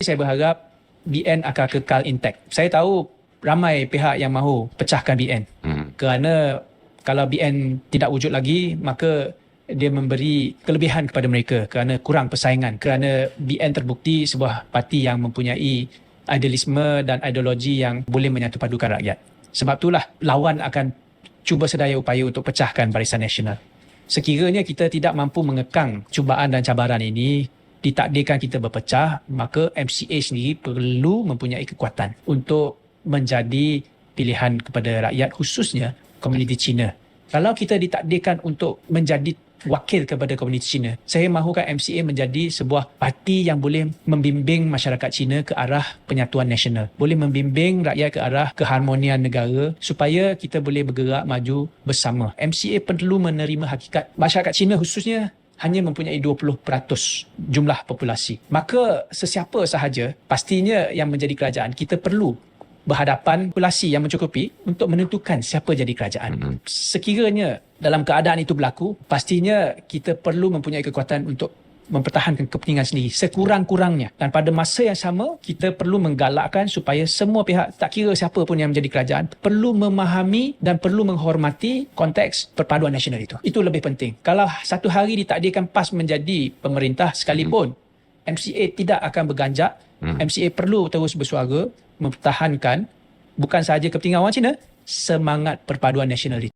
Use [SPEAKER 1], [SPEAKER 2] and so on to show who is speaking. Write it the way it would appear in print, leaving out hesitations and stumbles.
[SPEAKER 1] Saya berharap BN akan kekal intact. Saya tahu ramai pihak yang mahu pecahkan BN. Kerana kalau BN tidak wujud lagi, maka dia memberi kelebihan kepada mereka kerana kurang persaingan. Kerana BN terbukti sebuah parti yang mempunyai idealisme dan ideologi yang boleh menyatu padukan rakyat. Sebab itulah lawan akan cuba sedaya upaya untuk pecahkan Barisan Nasional. Sekiranya kita tidak mampu mengekang cubaan dan cabaran ini, ditakdirkan kita berpecah, maka MCA sendiri perlu mempunyai kekuatan untuk menjadi pilihan kepada rakyat, khususnya komuniti Cina. Kalau kita ditakdirkan untuk menjadi wakil kepada komuniti Cina, saya mahukan MCA menjadi sebuah parti yang boleh membimbing masyarakat Cina ke arah penyatuan nasional, boleh membimbing rakyat ke arah keharmonian negara supaya kita boleh bergerak maju bersama. MCA perlu menerima hakikat masyarakat Cina khususnya hanya mempunyai 20% jumlah populasi. Maka sesiapa sahaja, pastinya yang menjadi kerajaan, kita perlu berhadapan populasi yang mencukupi untuk menentukan siapa jadi kerajaan. Sekiranya dalam keadaan itu berlaku, pastinya kita perlu mempunyai kekuatan untuk mempertahankan kepentingan sendiri sekurang-kurangnya. Dan pada masa yang sama, kita perlu menggalakkan supaya semua pihak, tak kira siapa pun yang menjadi kerajaan, perlu memahami dan perlu menghormati konteks perpaduan nasional itu. Itu lebih penting. Kalau satu hari ditakdirkan PAS menjadi pemerintah sekalipun, MCA tidak akan berganjak. MCA perlu terus bersuara mempertahankan bukan sahaja kepentingan orang Cina, semangat perpaduan nasional itu.